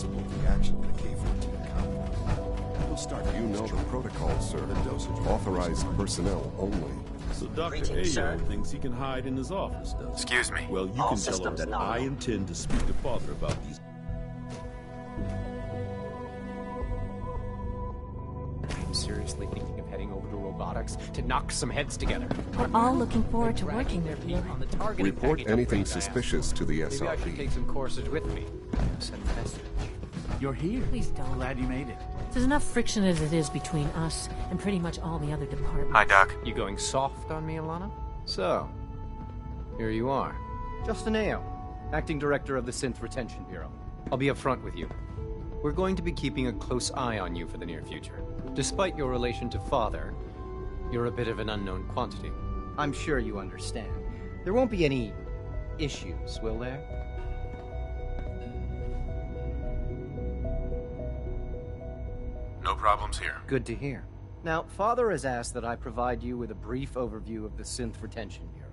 visible reaction to the K-14 compound. We'll start. You know the protocol, sir. Authorized personnel only. So Dr. Greetings, sir. Ayo thinks he can hide in his office, does he? Excuse me. Well, you All can tell him systems that are I nominal. intend to speak to Father about these. I'm seriously thinking of heading over to robotics to knock some heads together. We're all looking forward to Dragging working their with feet you. on the targeting Report package anything upgrades I have. suspicious to the Maybe I should SRB. take some courses with me. Send a message. You're here. Please don't. Glad you made it. There's enough friction as it is between us and pretty much all the other departments. Hi, Doc. You going soft on me, Alana? So, here you are. Justin Ayo, Acting Director of the Synth Retention Bureau. I'll be upfront with you. We're going to be keeping a close eye on you for the near future. Despite your relation to Father, you're a bit of an unknown quantity. I'm sure you understand. There won't be any issues, will there? No problems here. Good to hear. Now, Father has asked that I provide you with a brief overview of the Synth Retention Bureau.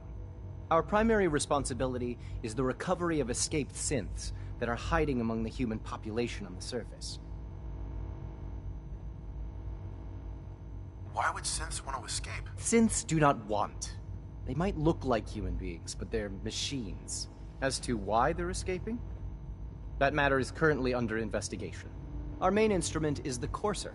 Our primary responsibility is the recovery of escaped synths that are hiding among the human population on the surface. Why would synths want to escape? Synths do not want. They might look like human beings, but they're machines. As to why they're escaping? That matter is currently under investigation. Our main instrument is the Courser,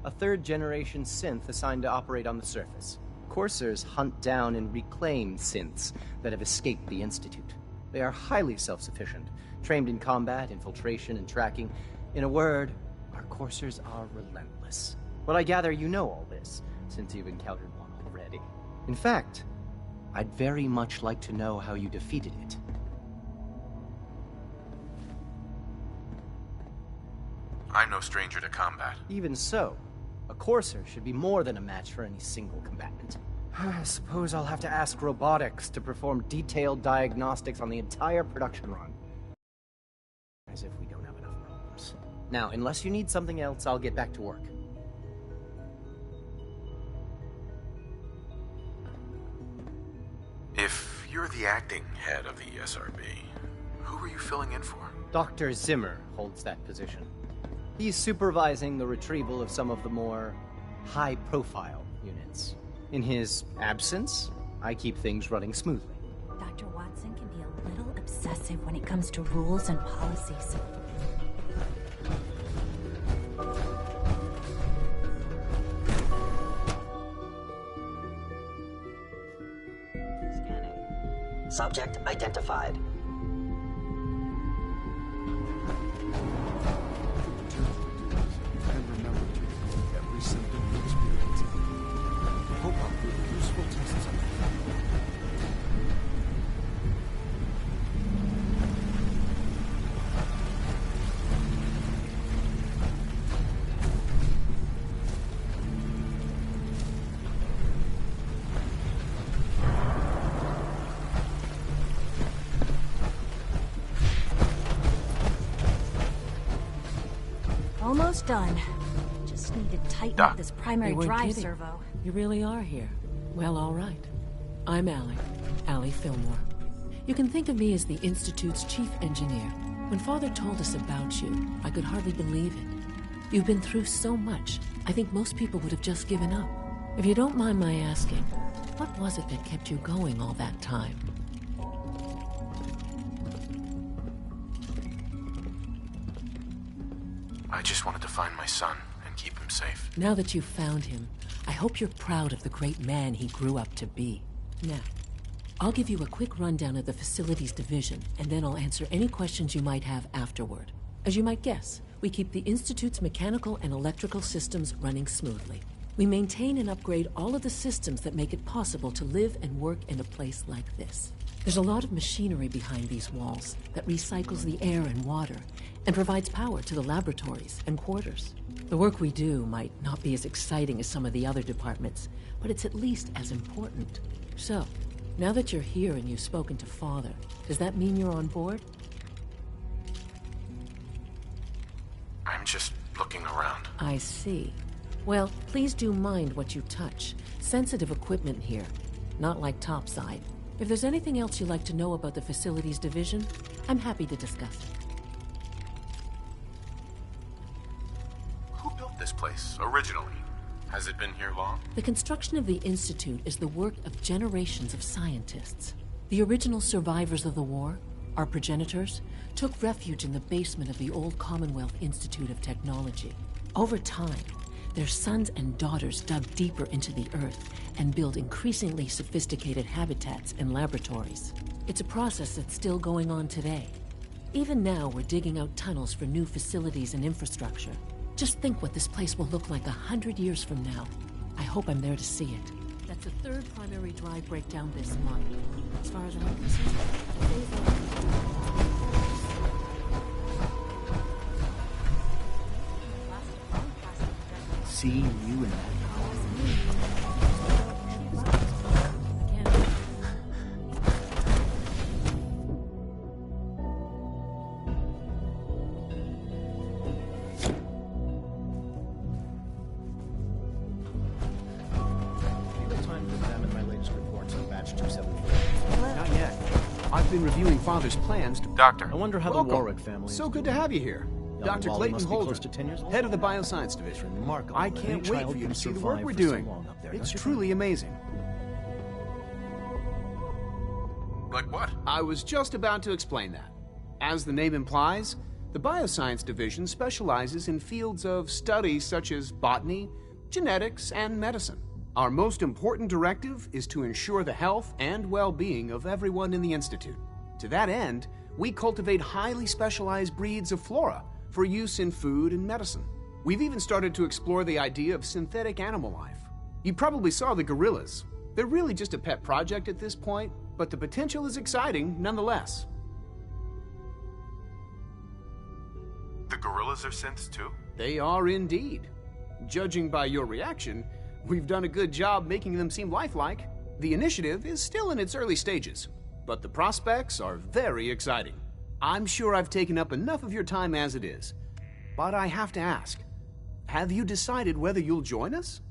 a third-generation synth assigned to operate on the surface. Coursers hunt down and reclaim synths that have escaped the Institute. They are highly self-sufficient, trained in combat, infiltration, and tracking. In a word, our Coursers are relentless. But I gather you know all this, since you've encountered one already. In fact, I'd very much like to know how you defeated it. I'm no stranger to combat. Even so, a Courser should be more than a match for any single combatant. I suppose I'll have to ask robotics to perform detailed diagnostics on the entire production run. As if we don't have enough problems. Now, unless you need something else, I'll get back to work. If you're the acting head of the SRB, who are you filling in for? Dr. Zimmer holds that position. He's supervising the retrieval of some of the more high-profile units. In his absence, I keep things running smoothly. Dr. Watson can be a little obsessive when it comes to rules and policies. Scanning. Subject identified. And remember to record every symptom you experience. Hope I'll do useful tests on you. Almost done. Just need to tighten Doc. up this primary You weren't drive kidding. servo. You really are here. Well, all right. I'm Allie Fillmore. You can think of me as the Institute's chief engineer. When Father told us about you, I could hardly believe it. You've been through so much, I think most people would have just given up. If you don't mind my asking, what was it that kept you going all that time? I just wanted to find my son and keep him safe. Now that you've found him, I hope you're proud of the great man he grew up to be. Now, I'll give you a quick rundown of the facilities division, and then I'll answer any questions you might have afterward. As you might guess, we keep the Institute's mechanical and electrical systems running smoothly. We maintain and upgrade all of the systems that make it possible to live and work in a place like this. There's a lot of machinery behind these walls that recycles the air and water and provides power to the laboratories and quarters. The work we do might not be as exciting as some of the other departments, but it's at least as important. So, now that you're here and you've spoken to Father, does that mean you're on board? I'm just looking around. I see. Well, please do mind what you touch. Sensitive equipment here, not like topside. If there's anything else you'd like to know about the facilities division, I'm happy to discuss it. place, originally? Has it been here long? The construction of the Institute is the work of generations of scientists. The original survivors of the war, our progenitors, took refuge in the basement of the old Commonwealth Institute of Technology. Over time, their sons and daughters dug deeper into the earth and built increasingly sophisticated habitats and laboratories. It's a process that's still going on today. Even now, we're digging out tunnels for new facilities and infrastructure. Just think what this place will look like 100 years from now. I hope I'm there to see it. That's the third primary drive breakdown this month. As far as I'm concerned, Seeing you in that reviewing Father's plans to... Doctor. I wonder how Welcome. the Warwick family So is good to doing. have you here. Young Dr. Wally Clayton must be Holder, close to 10 years old. head of the Bioscience Division. Remarkable. I that can't any wait child for you can to see the survive work we're for so doing. long up there, It's don't you truly amazing. Like what? I was just about to explain that. As the name implies, the Bioscience Division specializes in fields of study such as botany, genetics, and medicine. Our most important directive is to ensure the health and well-being of everyone in the Institute. To that end, we cultivate highly specialized breeds of flora for use in food and medicine. We've even started to explore the idea of synthetic animal life. You probably saw the gorillas. They're really just a pet project at this point, but the potential is exciting nonetheless. The gorillas are synths too? They are indeed. Judging by your reaction, we've done a good job making them seem lifelike. The initiative is still in its early stages, but the prospects are very exciting. I'm sure I've taken up enough of your time as it is, but I have to ask, have you decided whether you'll join us?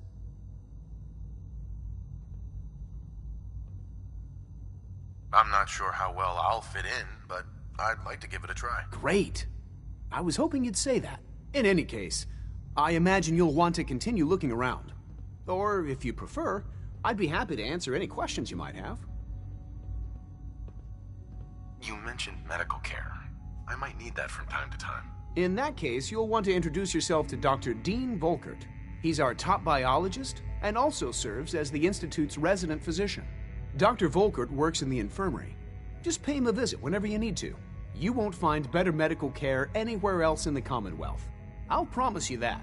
I'm not sure how well I'll fit in, but I'd like to give it a try. Great. I was hoping you'd say that. In any case, I imagine you'll want to continue looking around. Or, if you prefer, I'd be happy to answer any questions you might have. You mentioned medical care. I might need that from time to time. In that case, you'll want to introduce yourself to Dr. Dean Volkert. He's our top biologist and also serves as the Institute's resident physician. Dr. Volkert works in the infirmary. Just pay him a visit whenever you need to. You won't find better medical care anywhere else in the Commonwealth. I'll promise you that.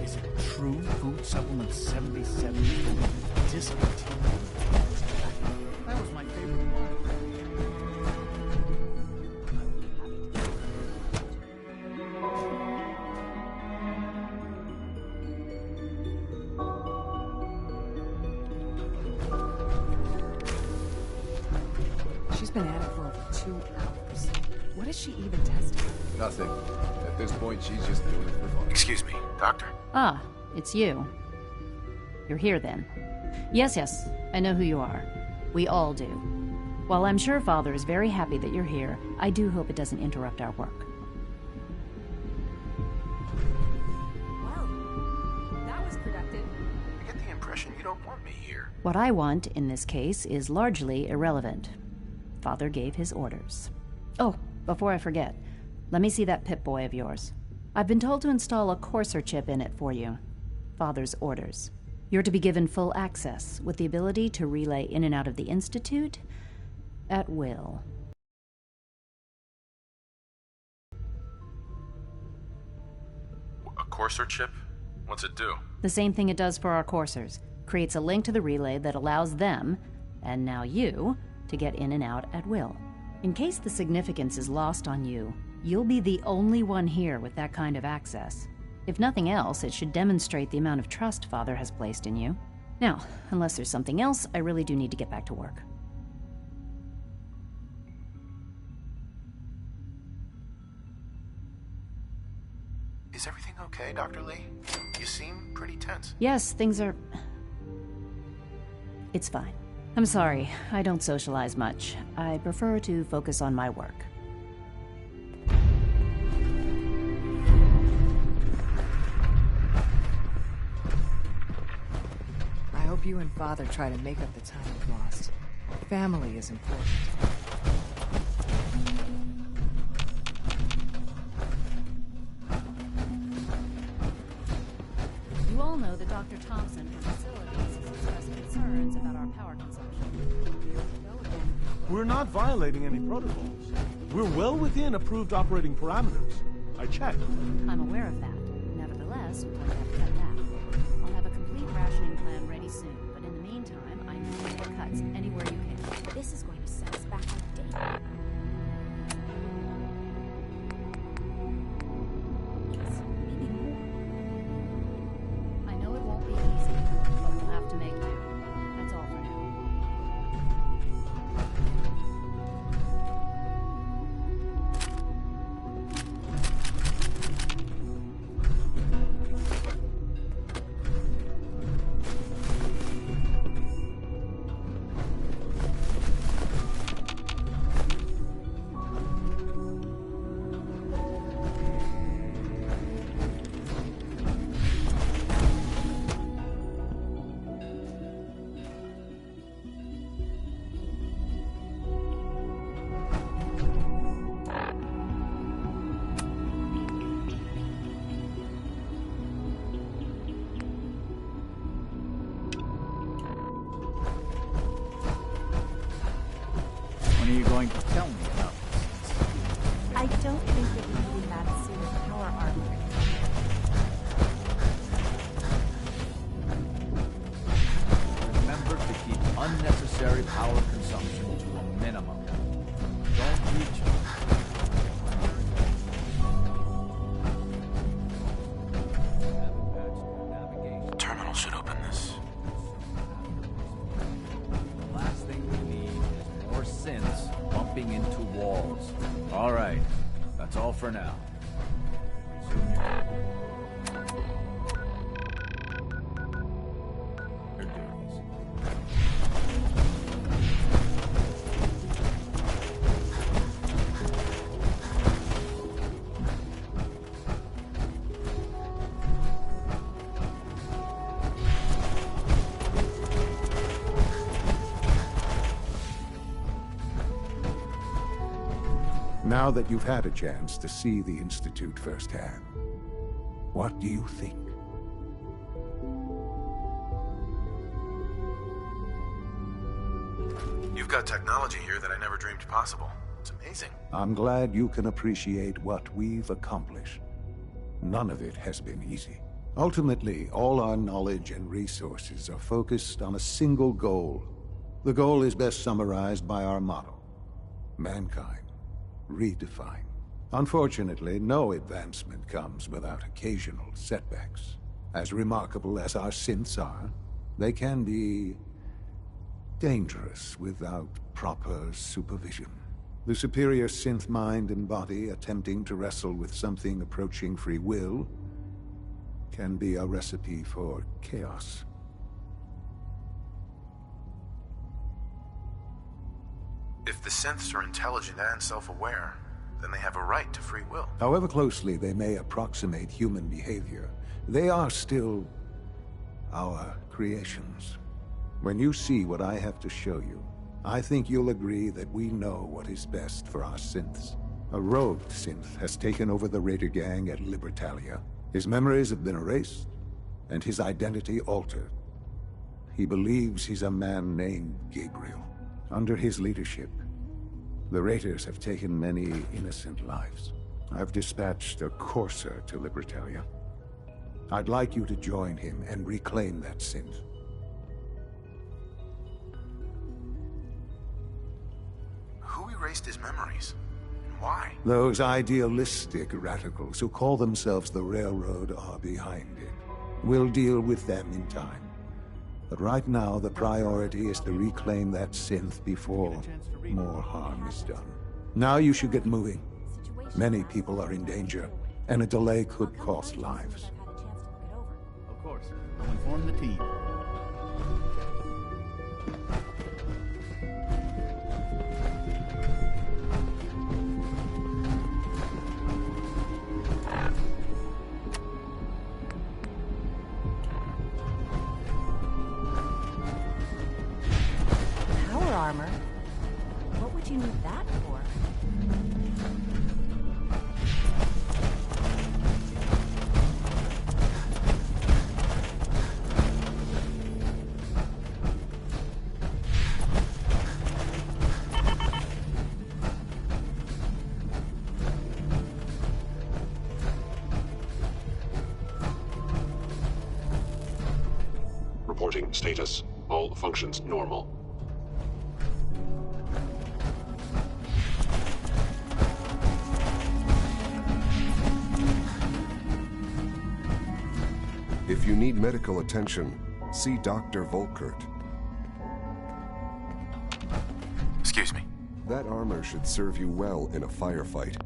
Is it true food supplement 77 discontinued? That was my favorite one. She's been at it for over 2 hours. What is she even testing? Nothing. At this point, she's just doing it for fun. Excuse me, doctor. Ah, it's you. You're here then. Yes, I know who you are. We all do. While I'm sure Father is very happy that you're here, I do hope it doesn't interrupt our work. Well, that was productive. I get the impression you don't want me here. What I want, in this case, is largely irrelevant. Father gave his orders. Oh, before I forget, let me see that Pip-Boy of yours. I've been told to install a courser chip in it for you. Father's orders. You're to be given full access, with the ability to relay in and out of the Institute at will. A courser chip? What's it do? The same thing it does for our coursers. Creates a link to the relay that allows them, and now you, to get in and out at will. In case the significance is lost on you, you'll be the only one here with that kind of access. If nothing else, it should demonstrate the amount of trust Father has placed in you. Now, unless there's something else, I really do need to get back to work. okay, Dr. Lee? You seem pretty tense. Yes, things are... It's fine. I'm sorry, I don't socialize much. I prefer to focus on my work. I hope you and Father try to make up the time you've lost. Family is important. You all know that Dr. Thompson from Facilities has expressed concerns about our power consumption. We're not violating any protocols. We're well within approved operating parameters. I checked. I'm aware of that. Nevertheless, we're going to have to cut back. I'll have a complete rationing plan ready soon, but in the meantime, I need more cuts anywhere you can. This is going to set us back on a date. I know it won't be easy, but we'll have to make do. That's all for now. When are you going to tell me about this? I don't think that we need that suit of power armor. Remember to keep unnecessary power consumption to a minimum. Don't reach it. The terminal should open this. The last thing we need is more synths bumping into walls. All right, that's all for now. Resume your duties. Now that you've had a chance to see the Institute firsthand, what do you think? You've got technology here that I never dreamed possible. It's amazing. I'm glad you can appreciate what we've accomplished. None of it has been easy. Ultimately, all our knowledge and resources are focused on a single goal. The goal is best summarized by our motto: mankind redefined. Unfortunately, no advancement comes without occasional setbacks. As remarkable as our synths are, they can be dangerous without proper supervision. The superior synth mind and body attempting to wrestle with something approaching free will can be a recipe for chaos. If the synths are intelligent and self-aware, then they have a right to free will. However closely they may approximate human behavior, they are still our creations. When you see what I have to show you, I think you'll agree that we know what is best for our synths. A rogue synth has taken over the Raider gang at Libertalia. His memories have been erased, and his identity altered. He believes he's a man named Gabriel. Under his leadership, the Raiders have taken many innocent lives. I've dispatched a courser to Libertalia. I'd like you to join him and reclaim that synth. Who erased his memories? And why? Those idealistic radicals who call themselves the Railroad are behind it. We'll deal with them in time. But right now, the priority is to reclaim that synth before more harm is done. Now you should get moving. Many people are in danger, and a delay could cost lives. Of course. I'll inform the team. Power armor? What would you need that for? Reporting status. All functions normal. If you need medical attention, see Dr. Volkert. Excuse me. That armor should serve you well in a firefight.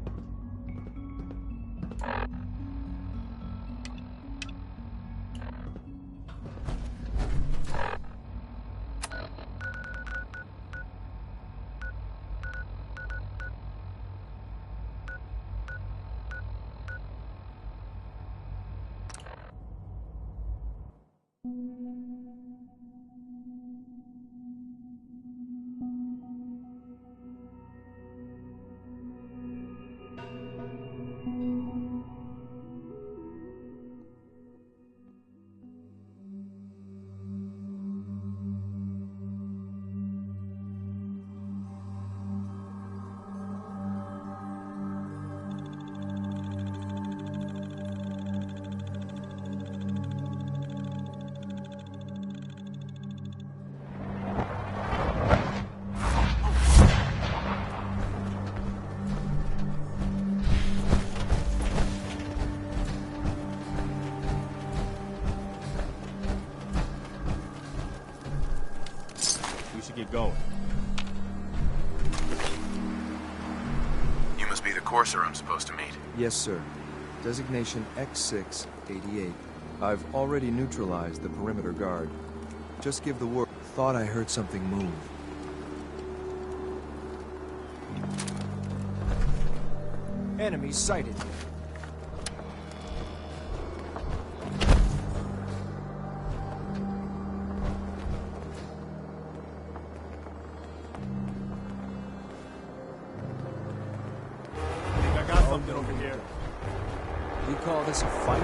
Get going. You must be the courser I'm supposed to meet. Yes, sir. Designation X688. I've already neutralized the perimeter guard. Just give the word. Thought I heard something move. Enemy sighted. Something over here. You call this a fight?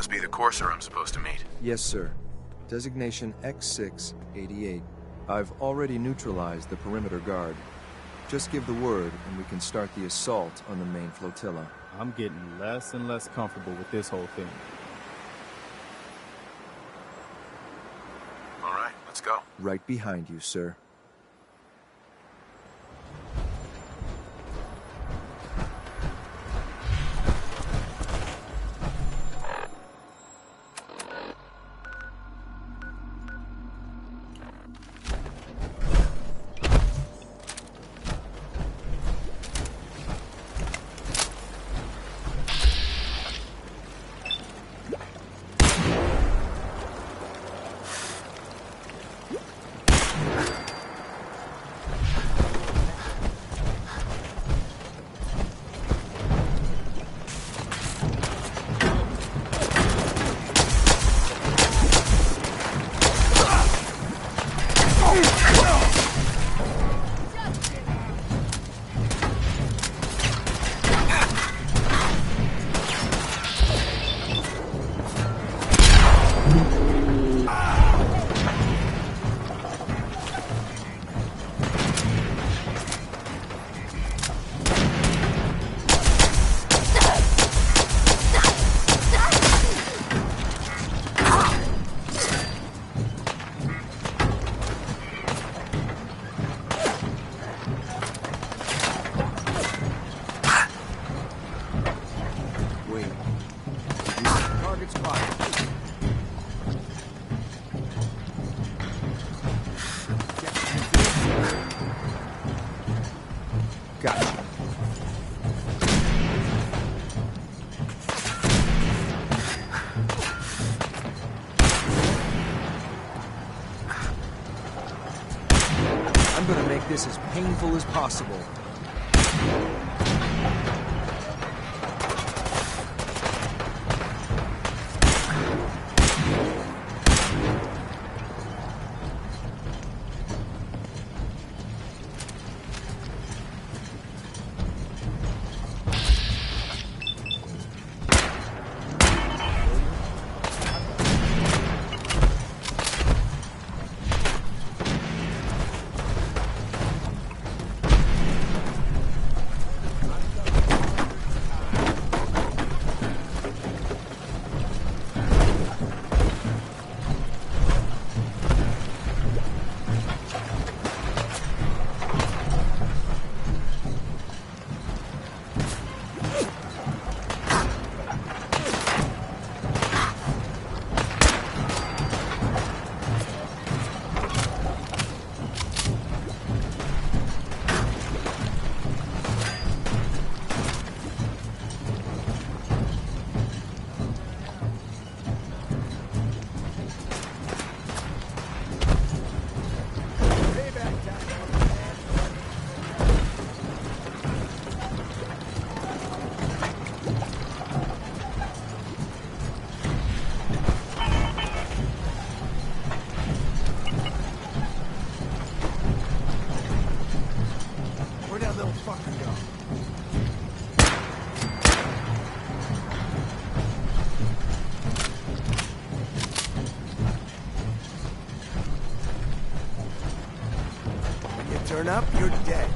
must be the courser I'm supposed to meet. Yes, sir. Designation X688. I've already neutralized the perimeter guard. Just give the word, and we can start the assault on the main flotilla. I'm getting less and less comfortable with this whole thing. All right, let's go. Right behind you, sir. I'm gonna make this as painful as possible. Turn up, you're dead.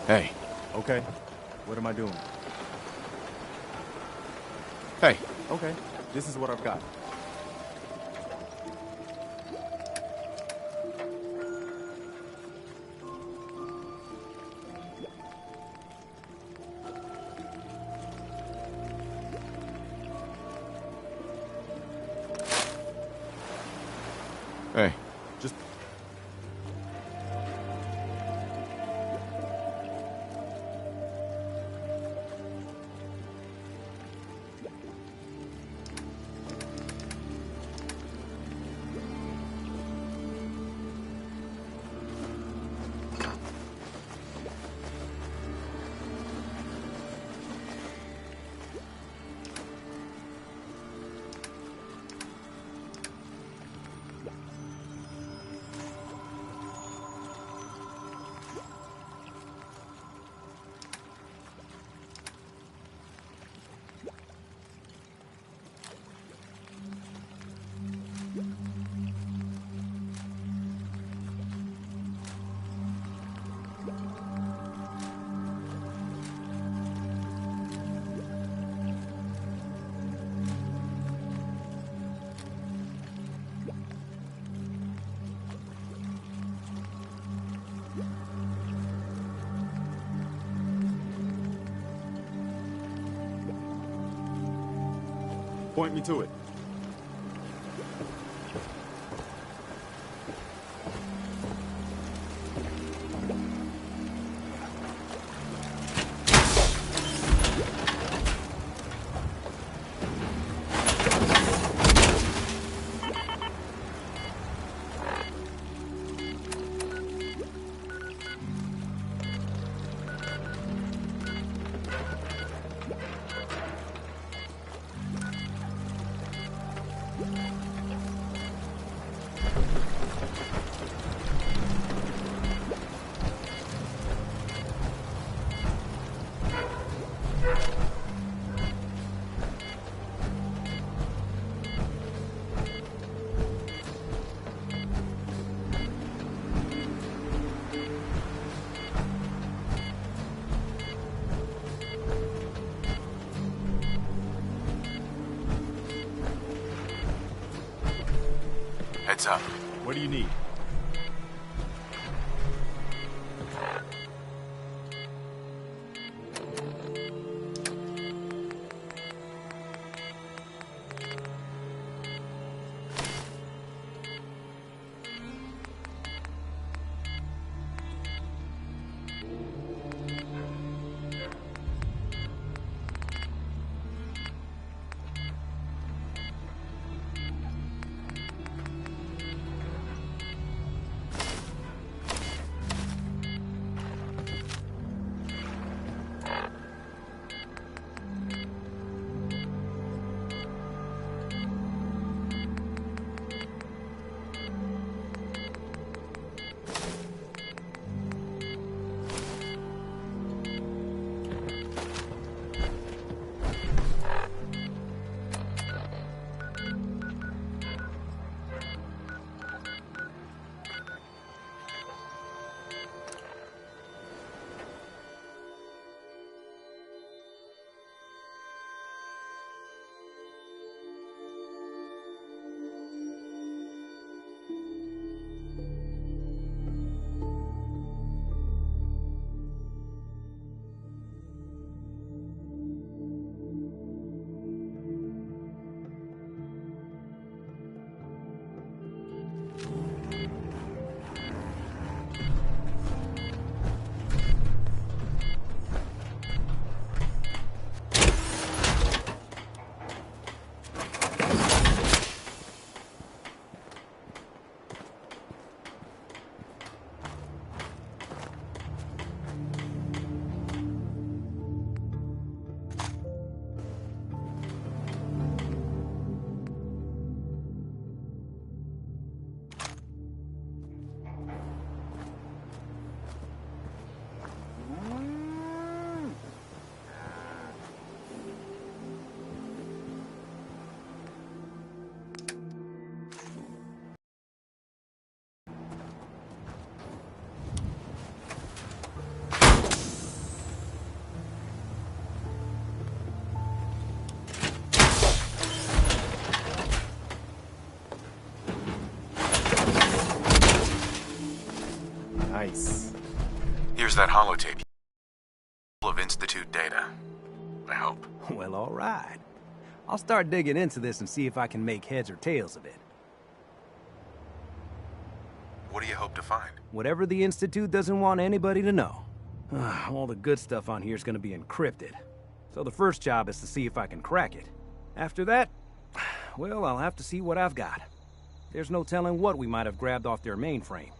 Hey. Okay. What am I doing? Hey. Okay. This is what I've got. Hey. Just... Point me to it. Heads up. What do you need? Nice. Here's that holotape. Full of Institute data. I hope. Well, all right. I'll start digging into this and see if I can make heads or tails of it. What do you hope to find? Whatever the Institute doesn't want anybody to know. All the good stuff on here is going to be encrypted. So the first job is to see if I can crack it. After that, well, I'll have to see what I've got. There's no telling what we might have grabbed off their mainframe.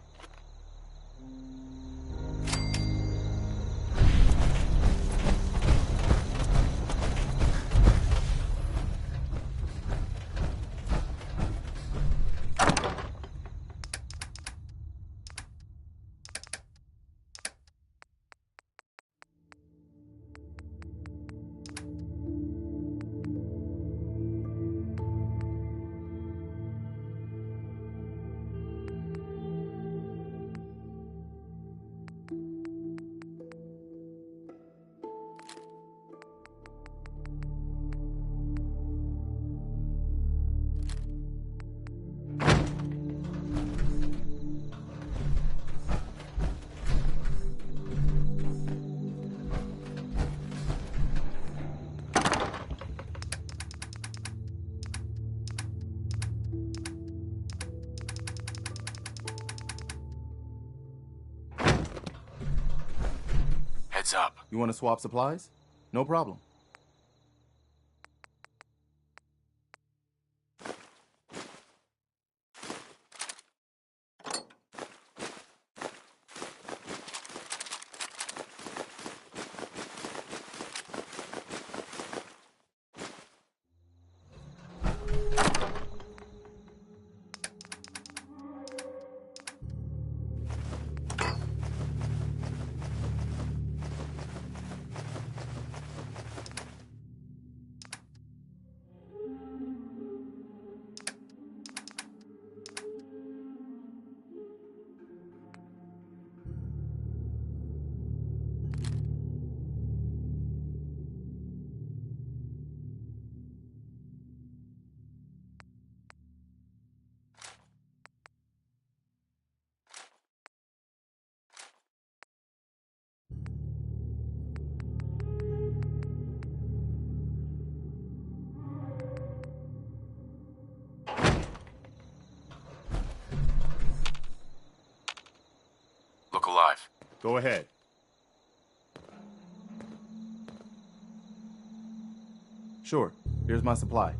Heads up. You want to swap supplies? No problem. Look alive. Go ahead. Sure. Here's my supply.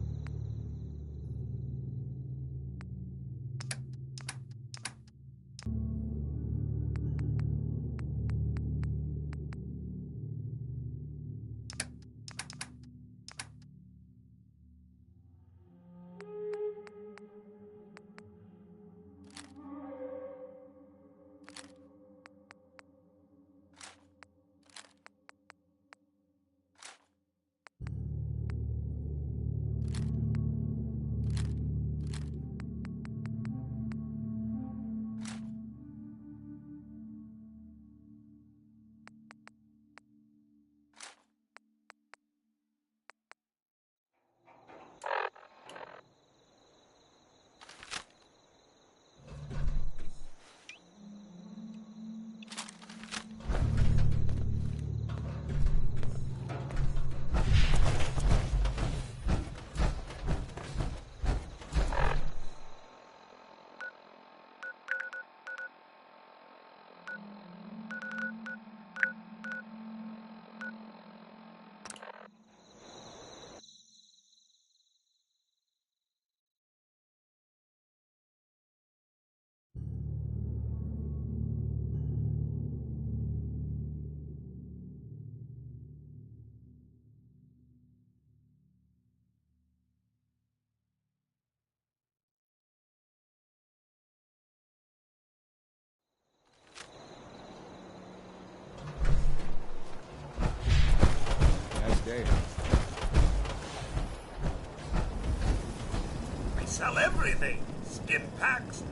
We sell everything. Skin packs.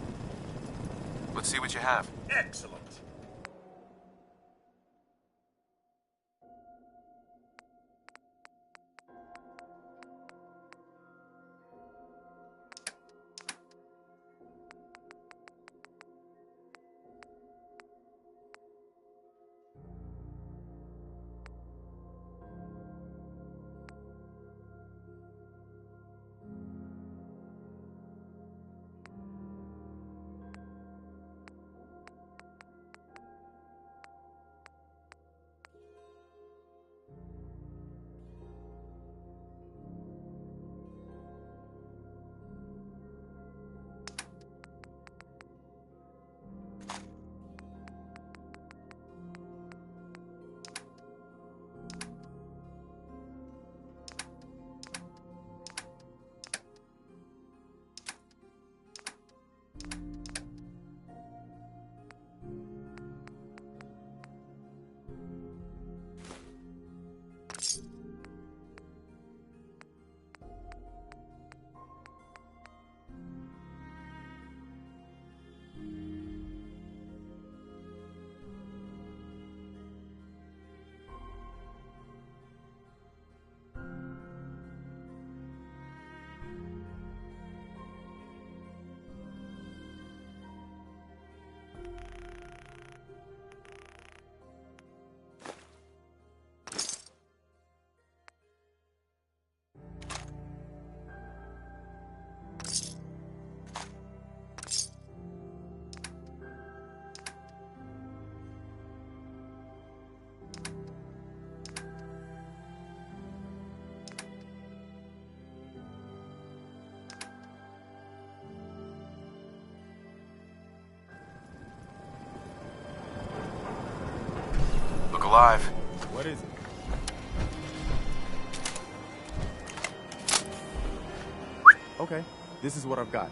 Let's see what you have. Excellent. alive. What is it? Okay, this is what I've got.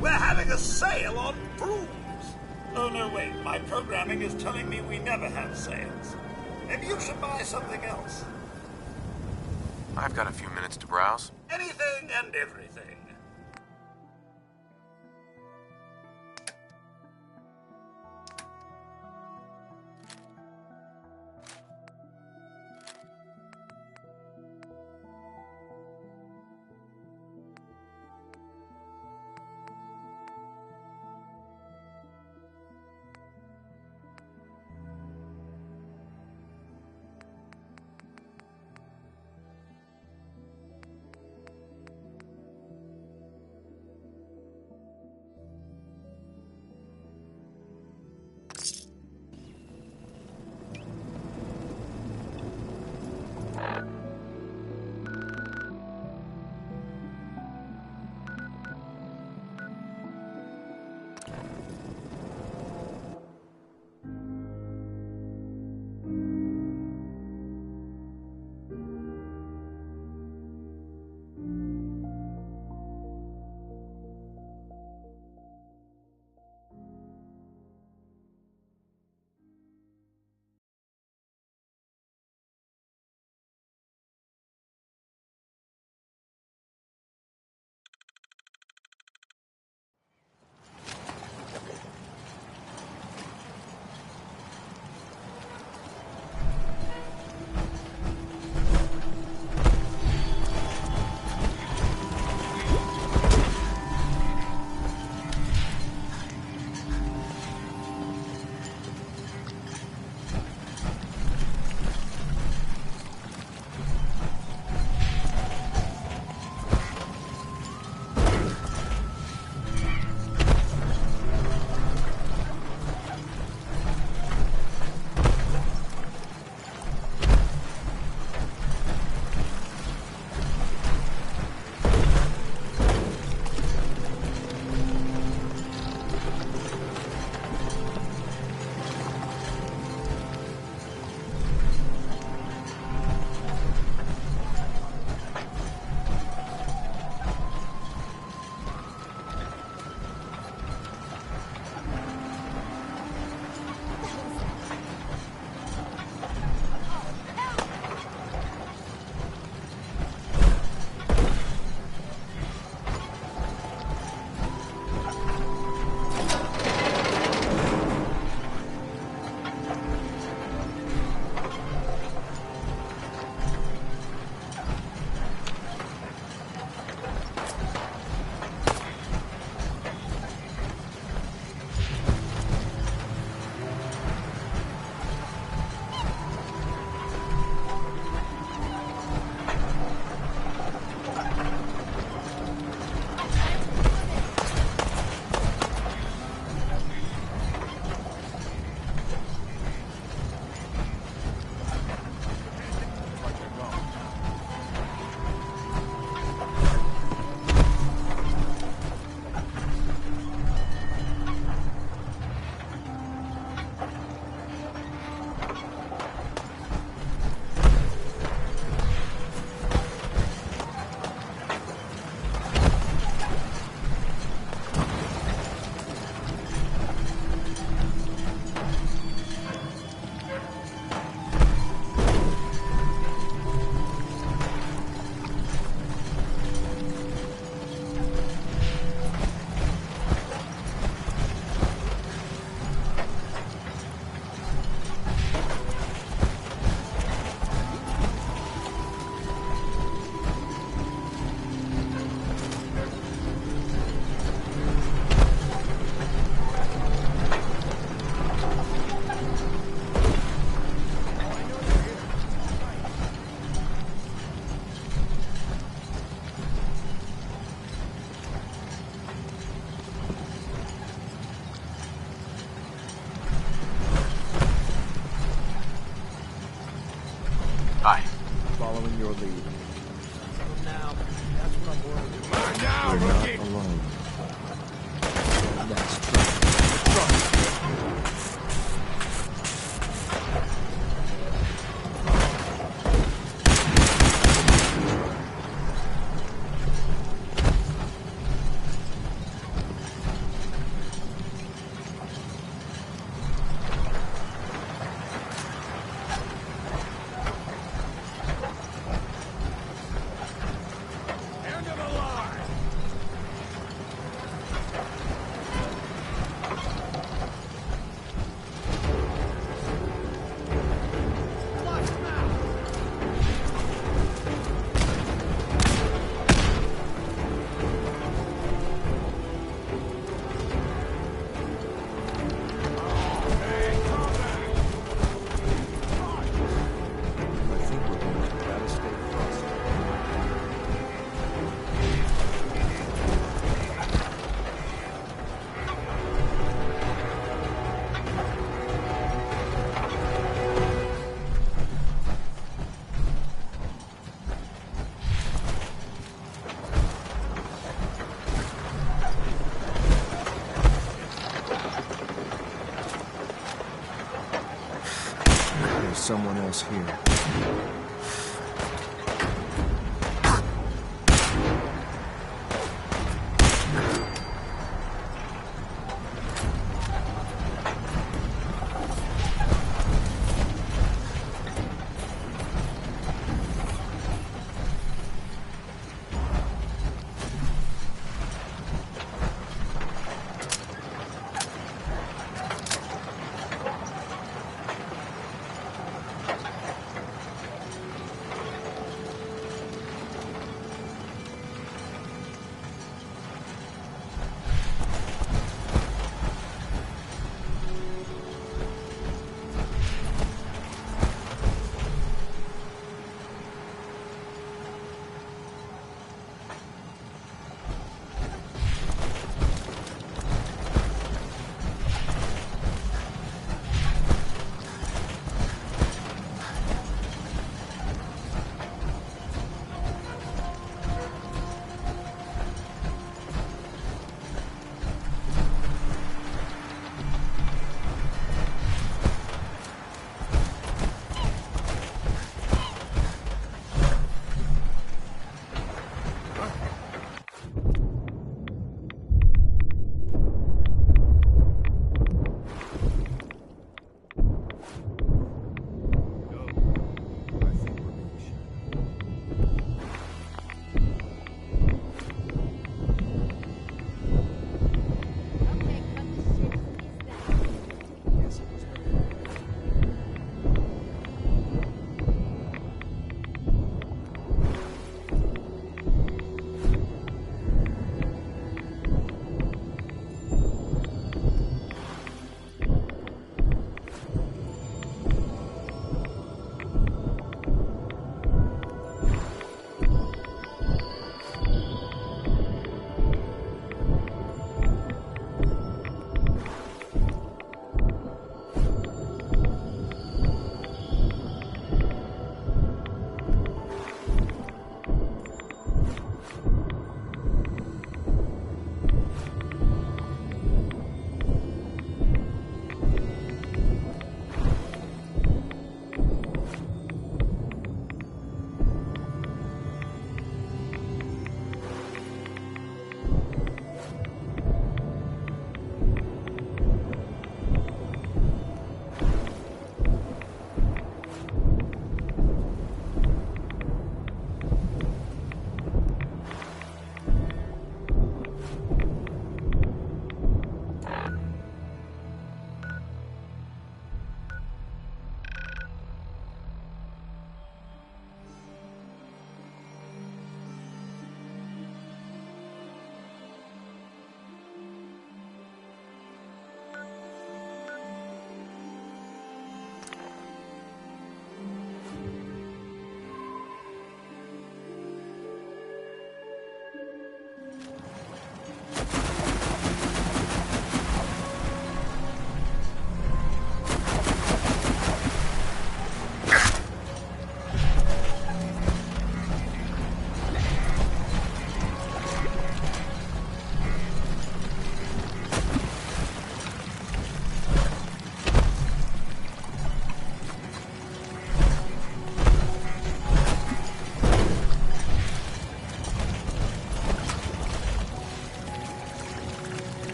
We're having a sale on brooms. Oh, no, wait. My programming is telling me we never have sales. Maybe you should buy something else. I've got a few minutes to browse. Anything and everything. following your lead. Now, that's what I'm worried about. We're not alone. That's true. There's someone else here.